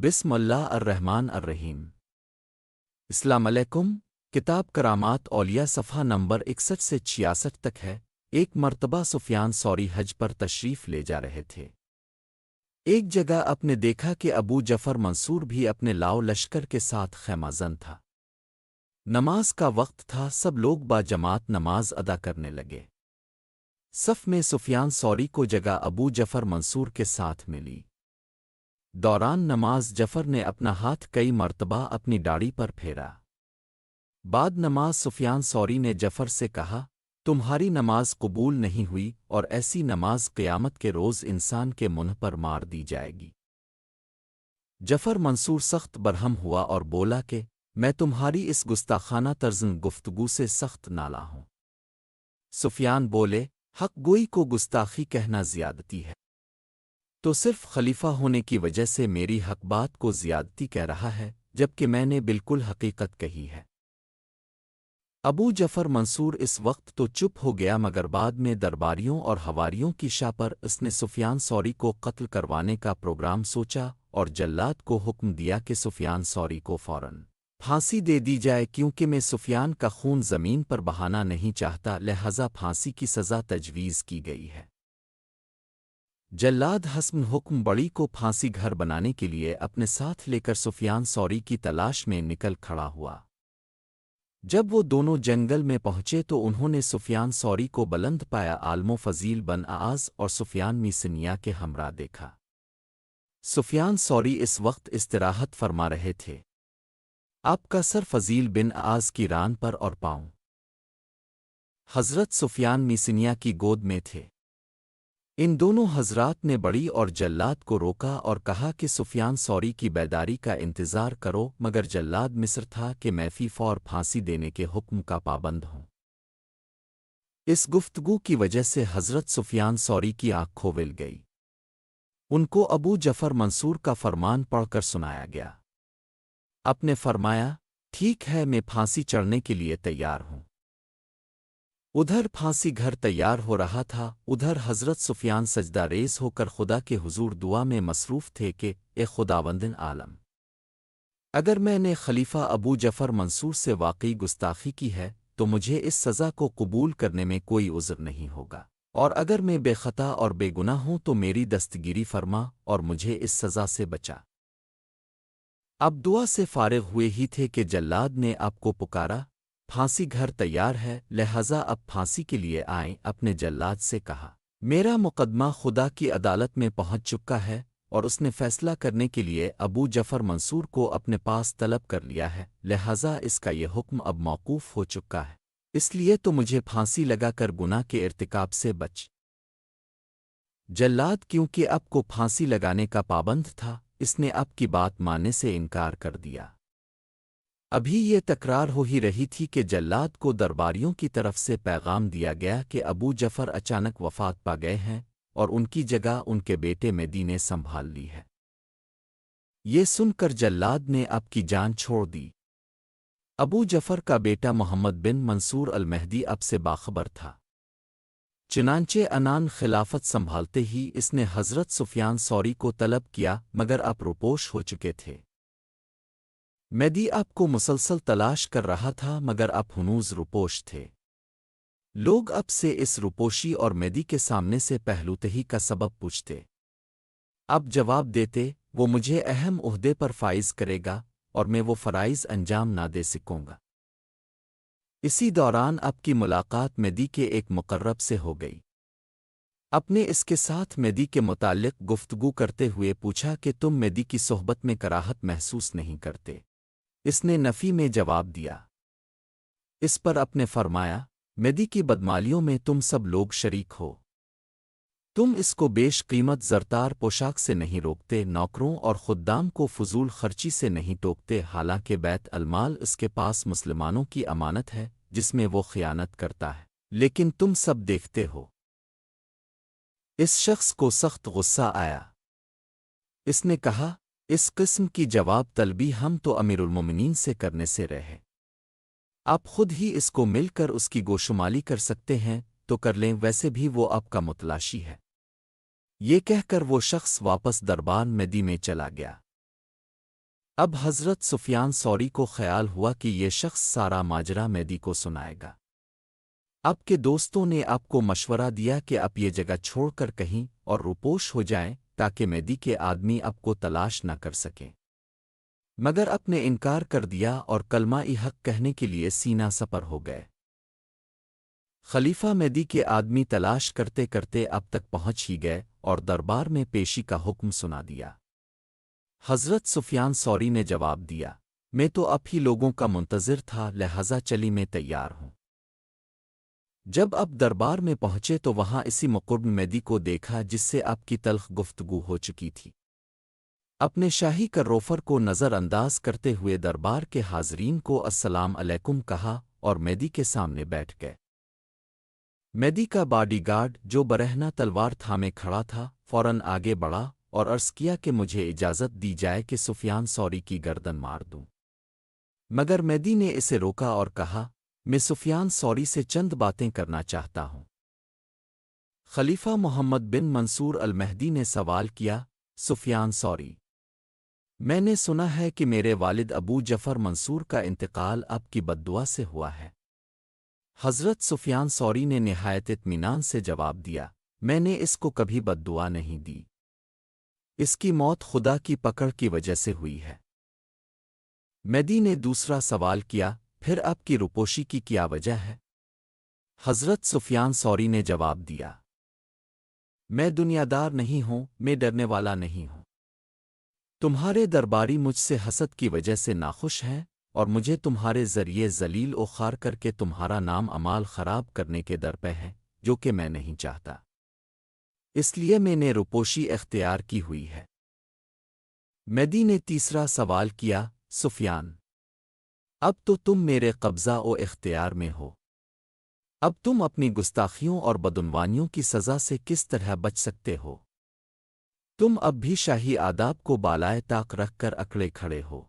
بسم اللہ الرحمن الرحیم۔ السلام علیکم۔ کتاب کرامات اولیاء صفحہ نمبر 61 سے 66 تک ہے۔ ایک مرتبہ سفیان ثوری حج پر تشریف لے جا رہے تھے۔ ایک جگہ آپ نے دیکھا کہ ابو جعفر منصور بھی اپنے لاؤ لشکر کے ساتھ خیمہ زن تھا۔ نماز کا وقت تھا، سب لوگ با جماعت نماز ادا کرنے لگے۔ صف میں سفیان ثوری کو جگہ ابو جعفر منصور کے ساتھ ملی۔ دوران نماز جعفر نے اپنا ہاتھ کئی مرتبہ اپنی داڑھی پر پھیرا۔ بعد نماز سفیان ثوری نے جعفر سے کہا، تمہاری نماز قبول نہیں ہوئی اور ایسی نماز قیامت کے روز انسان کے منہ پر مار دی جائے گی۔ جعفر منصور سخت برہم ہوا اور بولا کہ میں تمہاری اس گستاخانہ طرزن گفتگو سے سخت نالاں ہوں۔ سفیان بولے، حق گوئی کو گستاخی کہنا زیادتی ہے، تو صرف خلیفہ ہونے کی وجہ سے میری حق بات کو زیادتی کہہ رہا ہے، جبکہ میں نے بالکل حقیقت کہی ہے۔ ابو جعفر منصور اس وقت تو چپ ہو گیا، مگر بعد میں درباریوں اور حواریوں کی شاہ پر اس نے سفیان ثوری کو قتل کروانے کا پروگرام سوچا اور جلاد کو حکم دیا کہ سفیان ثوری کو فوراً پھانسی دے دی جائے، کیونکہ میں سفیان کا خون زمین پر بہانا نہیں چاہتا، لہذا پھانسی کی سزا تجویز کی گئی ہے۔ جلاد حسب حکم بڑی کو پھانسی گھر بنانے کے لیے اپنے ساتھ لے کر سفیان ثوری کی تلاش میں نکل کھڑا ہوا۔ جب وہ دونوں جنگل میں پہنچے تو انہوں نے سفیان ثوری کو بلند پایا عالم و فضیل بن اعاز اور سفیان میسنیا کے ہمراہ دیکھا۔ سفیان ثوری اس وقت استراحت فرما رہے تھے۔ آپ کا سر فضیل بن اعاز کی ران پر اور پاؤں حضرت سفیان میسنیا کی گود میں تھے۔ ان دونوں حضرات نے بڑی اور جلاد کو روکا اور کہا کہ سفیان ثوری کی بیداری کا انتظار کرو، مگر جلاد مصر تھا کہ میں فی فور پھانسی دینے کے حکم کا پابند ہوں۔ اس گفتگو کی وجہ سے حضرت سفیان ثوری کی آنکھ کھول گئی۔ ان کو ابو جعفر منصور کا فرمان پڑھ کر سنایا گیا۔ آپ نے فرمایا، ٹھیک ہے، میں پھانسی چڑھنے کے لیے تیار ہوں۔ ادھر پھانسی گھر تیار ہو رہا تھا، ادھر حضرت سفیان سجدہ ریز ہو کر خدا کے حضور دعا میں مصروف تھے کہ اے خداوندِ عالم، اگر میں نے خلیفہ ابو جعفر منصور سے واقعی گستاخی کی ہے تو مجھے اس سزا کو قبول کرنے میں کوئی عذر نہیں ہوگا، اور اگر میں بے خطا اور بے گناہ ہوں تو میری دستگیری فرما اور مجھے اس سزا سے بچا۔ اب دعا سے فارغ ہوئے ہی تھے کہ جلاد نے آپ کو پکارا، پھانسی گھر تیار ہے، لہذا اب پھانسی کے لیے آئیں۔ اپنے جلاد سے کہا، میرا مقدمہ خدا کی عدالت میں پہنچ چکا ہے اور اس نے فیصلہ کرنے کے لیے ابو جعفر منصور کو اپنے پاس طلب کر لیا ہے، لہذا اس کا یہ حکم اب موقوف ہو چکا ہے، اس لیے تو مجھے پھانسی لگا کر گناہ کے ارتکاب سے بچ۔ جلاد کیونکہ اب کو پھانسی لگانے کا پابند تھا، اس نے اب کی بات ماننے سے انکار کر دیا۔ ابھی یہ تکرار ہو ہی رہی تھی کہ جلاد کو درباریوں کی طرف سے پیغام دیا گیا کہ ابو جعفر اچانک وفات پا گئے ہیں اور ان کی جگہ ان کے بیٹے مہدی نے سنبھال لی ہے۔ یہ سن کر جلاد نے اب کی جان چھوڑ دی۔ ابو جعفر کا بیٹا محمد بن منصور المہدی اب سے باخبر تھا، چنانچہ انان خلافت سنبھالتے ہی اس نے حضرت سفیان ثوری کو طلب کیا، مگر اب روپوش ہو چکے تھے۔ مہدی آپ کو مسلسل تلاش کر رہا تھا، مگر اب ہنوز روپوش تھے۔ لوگ اب سے اس روپوشی اور مہدی کے سامنے سے پہلوتہی کا سبب پوچھتے۔ اب جواب دیتے، وہ مجھے اہم عہدے پر فائز کرے گا اور میں وہ فرائض انجام نہ دے سکوں گا۔ اسی دوران اب کی ملاقات مہدی کے ایک مقرب سے ہو گئی۔ اپنے اس کے ساتھ مہدی کے متعلق گفتگو کرتے ہوئے پوچھا کہ تم مہدی کی صحبت میں کراہت محسوس نہیں کرتے؟ اس نے نفی میں جواب دیا۔ اس پر اپنے فرمایا، مہدی کی بدمالیوں میں تم سب لوگ شریک ہو۔ تم اس کو بیش قیمت زرتار پوشاک سے نہیں روکتے، نوکروں اور خدام کو فضول خرچی سے نہیں ٹوکتے، حالانکہ بیت المال اس کے پاس مسلمانوں کی امانت ہے جس میں وہ خیانت کرتا ہے، لیکن تم سب دیکھتے ہو۔ اس شخص کو سخت غصہ آیا۔ اس نے کہا، اس قسم کی جواب طلبی ہم تو امیر المومنین سے کرنے سے رہے۔ آپ خود ہی اس کو مل کر اس کی گوشمالی کر سکتے ہیں تو کر لیں، ویسے بھی وہ آپ کا متلاشی ہے۔ یہ کہہ کر وہ شخص واپس دربار مہدی میں چلا گیا۔ اب حضرت سفیان سوری کو خیال ہوا کہ یہ شخص سارا ماجرا میدی کو سنائے گا۔ آپ کے دوستوں نے آپ کو مشورہ دیا کہ آپ یہ جگہ چھوڑ کر کہیں اور روپوش ہو جائیں تاکہ میدی کے آدمی آپ کو تلاش نہ کر سکیں، مگر آپ نے انکار کر دیا اور کلمہ حق کہنے کے لیے سینہ سپر ہو گئے۔ خلیفہ میدی کے آدمی تلاش کرتے کرتے اب تک پہنچ ہی گئے اور دربار میں پیشی کا حکم سنا دیا۔ حضرت سفیان سوری نے جواب دیا، میں تو اب ہی لوگوں کا منتظر تھا، لہذا چلی میں تیار ہوں۔ جب اب دربار میں پہنچے تو وہاں اسی مقرب میدی کو دیکھا جس سے آپ کی تلخ گفتگو ہو چکی تھی۔ اپنے شاہی کروفر کو نظر انداز کرتے ہوئے دربار کے حاضرین کو السلام علیکم کہا اور میدی کے سامنے بیٹھ گئے۔ میدی کا باڈی گارڈ جو برہنہ تلوار تھامے کھڑا تھا فوراً آگے بڑھا اور عرض کیا کہ مجھے اجازت دی جائے کہ سفیان سوری کی گردن مار دوں، مگر میدی نے اسے روکا اور کہا، میں سفیان سوری سے چند باتیں کرنا چاہتا ہوں۔ خلیفہ محمد بن منصور المہدی نے سوال کیا، سفیان سوری، میں نے سنا ہے کہ میرے والد ابو جعفر منصور کا انتقال آپ کی بددعا سے ہوا ہے۔ حضرت سفیان سوری نے نہایت اطمینان سے جواب دیا، میں نے اس کو کبھی بددعا نہیں دی، اس کی موت خدا کی پکڑ کی وجہ سے ہوئی ہے۔ میدی نے دوسرا سوال کیا، پھر آپ کی روپوشی کی کیا وجہ ہے؟ حضرت سفیان سوری نے جواب دیا، میں دنیادار نہیں ہوں، میں ڈرنے والا نہیں ہوں۔ تمہارے درباری مجھ سے حسد کی وجہ سے ناخوش ہیں اور مجھے تمہارے ذریعے ذلیل و خوار کر کے تمہارا نام امال خراب کرنے کے در پہ ہے، جو کہ میں نہیں چاہتا، اس لیے میں نے روپوشی اختیار کی ہوئی ہے۔ میدی نے تیسرا سوال کیا، سفیان، اب تو تم میرے قبضہ و اختیار میں ہو، اب تم اپنی گستاخیوں اور بدعنوانیوں کی سزا سے کس طرح بچ سکتے ہو؟ تم اب بھی شاہی آداب کو بالائے طاق رکھ کر اکڑے کھڑے ہو۔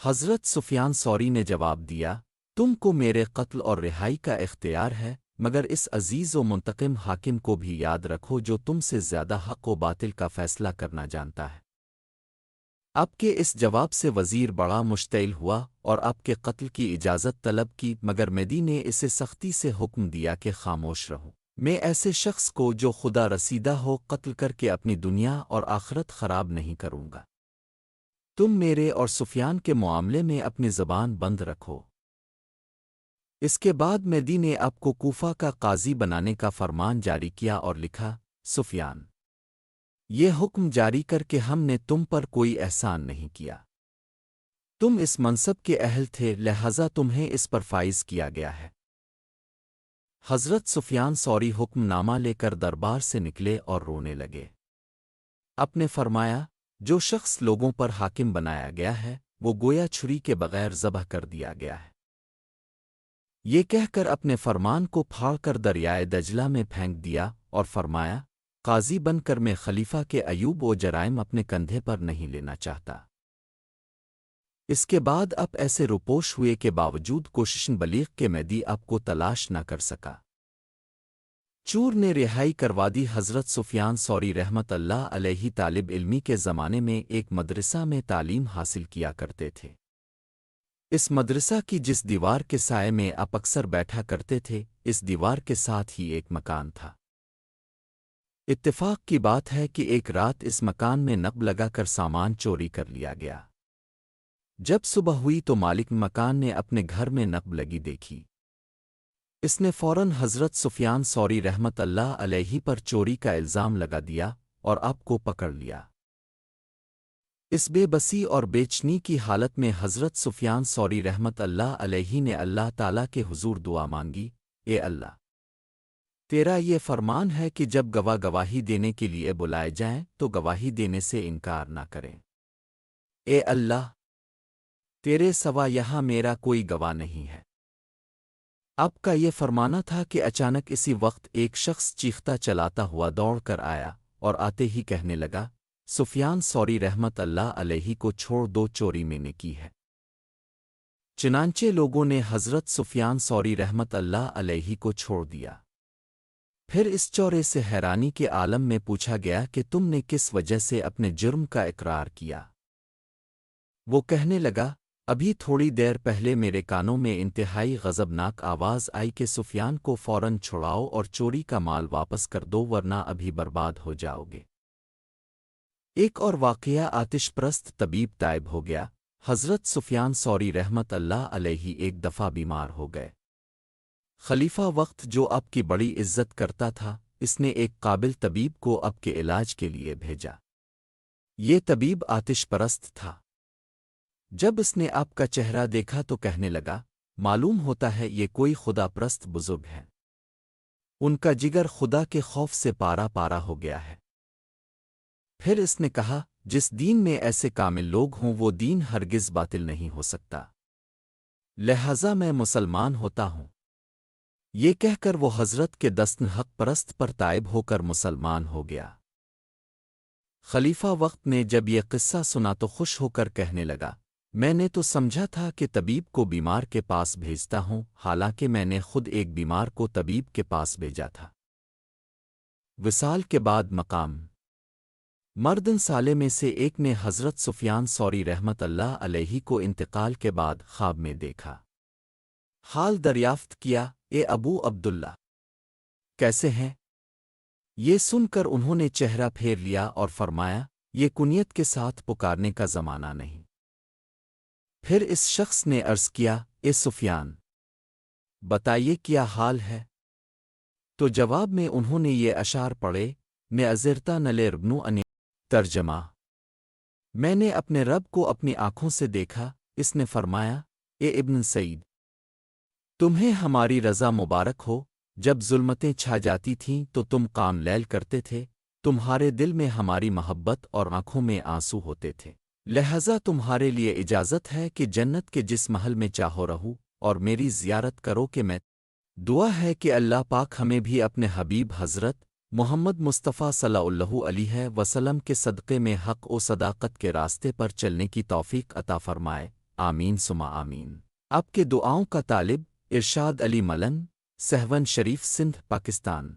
حضرت سفیان سوری نے جواب دیا، تم کو میرے قتل اور رہائی کا اختیار ہے، مگر اس عزیز و منتقم حاکم کو بھی یاد رکھو جو تم سے زیادہ حق و باطل کا فیصلہ کرنا جانتا ہے۔ آپ کے اس جواب سے وزیر بڑا مشتعل ہوا اور آپ کے قتل کی اجازت طلب کی، مگر میدی نے اسے سختی سے حکم دیا کہ خاموش رہو، میں ایسے شخص کو جو خدا رسیدہ ہو قتل کر کے اپنی دنیا اور آخرت خراب نہیں کروں گا۔ تم میرے اور سفیان کے معاملے میں اپنی زبان بند رکھو۔ اس کے بعد میدی نے آپ کو کوفہ کا قاضی بنانے کا فرمان جاری کیا اور لکھا، سفیان، یہ حکم جاری کر کے ہم نے تم پر کوئی احسان نہیں کیا، تم اس منصب کے اہل تھے، لہذا تمہیں اس پر فائز کیا گیا ہے۔ حضرت سفیان سوری حکم نامہ لے کر دربار سے نکلے اور رونے لگے۔ آپ نے فرمایا، جو شخص لوگوں پر حاکم بنایا گیا ہے وہ گویا چھری کے بغیر ذبح کر دیا گیا ہے۔ یہ کہہ کر اپنے فرمان کو پھاڑ کر دریائے دجلہ میں پھینک دیا اور فرمایا، قاضی بن کر میں خلیفہ کے عیوب و جرائم اپنے کندھے پر نہیں لینا چاہتا۔ اس کے بعد آپ ایسے روپوش ہوئے کے باوجود کوششن بلیغ کے میدی آپ کو تلاش نہ کر سکا۔ چور نے رہائی کروا دی۔ حضرت سفیان سوری رحمت اللہ علیہ طالب علمی کے زمانے میں ایک مدرسہ میں تعلیم حاصل کیا کرتے تھے۔ اس مدرسہ کی جس دیوار کے سائے میں آپ اکثر بیٹھا کرتے تھے، اس دیوار کے ساتھ ہی ایک مکان تھا۔ اتفاق کی بات ہے کہ ایک رات اس مکان میں نب لگا کر سامان چوری کر لیا گیا۔ جب صبح ہوئی تو مالک مکان نے اپنے گھر میں نب لگی دیکھی۔ اس نے فوراً حضرت سفیان سوری رحمت اللہ علیہ پر چوری کا الزام لگا دیا اور آپ کو پکڑ لیا۔ اس بے بسی اور بےچینی کی حالت میں حضرت سفیان سوری رحمت اللہ علیہ نے اللہ تعالیٰ کے حضور دعا مانگی، اے اللہ، تیرا یہ فرمان ہے کہ جب گواہی دینے کے لیے بلائے جائیں تو گواہی دینے سے انکار نہ کریں۔ اے اللہ، تیرے سوا یہاں میرا کوئی گواہ نہیں ہے۔ آپ کا یہ فرمانا تھا کہ اچانک اسی وقت ایک شخص چیختا چلاتا ہوا دوڑ کر آیا اور آتے ہی کہنے لگا، سفیان سوری رحمت اللہ علیہ کو چھوڑ دو، چوری میں نے کی ہے۔ چنانچہ لوگوں نے حضرت سفیان سوری رحمت اللہ علیہ کو چھوڑ دیا۔ پھر اس چورے سے حیرانی کے عالم میں پوچھا گیا کہ تم نے کس وجہ سے اپنے جرم کا اقرار کیا؟ وہ کہنے لگا، ابھی تھوڑی دیر پہلے میرے کانوں میں انتہائی غضبناک آواز آئی کہ سفیان کو فوراً چھڑاؤ اور چوری کا مال واپس کر دو ورنہ ابھی برباد ہو جاؤ گے۔ ایک اور واقعہ آتش پرست طبیب تائب ہو گیا۔ حضرت سفیان ثوری رحمت اللہ علیہ ایک دفعہ بیمار ہو گئے۔ خلیفہ وقت جو اب کی بڑی عزت کرتا تھا، اس نے ایک قابل طبیب کو اب کے علاج کے لیے بھیجا۔ یہ طبیب آتش پرست تھا۔ جب اس نے آپ کا چہرہ دیکھا تو کہنے لگا، معلوم ہوتا ہے یہ کوئی خدا پرست بزرگ ہے۔ ان کا جگر خدا کے خوف سے پارا پارا ہو گیا ہے۔ پھر اس نے کہا، جس دین میں ایسے کامل لوگ ہوں وہ دین ہرگز باطل نہیں ہو سکتا، لہذا میں مسلمان ہوتا ہوں۔ یہ کہہ کر وہ حضرت کے دست حق پرست پر تائب ہو کر مسلمان ہو گیا۔ خلیفہ وقت نے جب یہ قصہ سنا تو خوش ہو کر کہنے لگا، میں نے تو سمجھا تھا کہ طبیب کو بیمار کے پاس بھیجتا ہوں، حالانکہ میں نے خود ایک بیمار کو طبیب کے پاس بھیجا تھا۔ وصال کے بعد مقام مردن سالے میں سے ایک نے حضرت سفیان ثوری رحمت اللہ علیہ کو انتقال کے بعد خواب میں دیکھا۔ حال دریافت کیا، اے ابو عبداللہ، کیسے ہیں؟ یہ سن کر انہوں نے چہرہ پھیر لیا اور فرمایا، یہ کنیت کے ساتھ پکارنے کا زمانہ نہیں۔ پھر اس شخص نے عرض کیا، اے سفیان، بتائیے کیا حال ہے؟ تو جواب میں انہوں نے یہ اشعار پڑھے، میں ازرتا نلے ربنو ان ترجمہ، میں نے اپنے رب کو اپنی آنکھوں سے دیکھا۔ اس نے فرمایا، اے ابن سعید، تمہیں ہماری رضا مبارک ہو۔ جب ظلمتیں چھا جاتی تھیں تو تم قام لیل کرتے تھے، تمہارے دل میں ہماری محبت اور آنکھوں میں آنسو ہوتے تھے، لہذا تمہارے لیے اجازت ہے کہ جنت کے جس محل میں چاہو رہو اور میری زیارت کرو کہ میں دعا ہے کہ اللہ پاک ہمیں بھی اپنے حبیب حضرت محمد مصطفیٰ صلی اللہ علیہ وسلم کے صدقے میں حق و صداقت کے راستے پر چلنے کی توفیق عطا فرمائے، آمین ثم آمین۔ آپ کے دعاؤں کا طالب ارشاد علی ملن، سہون شریف، سندھ، پاکستان۔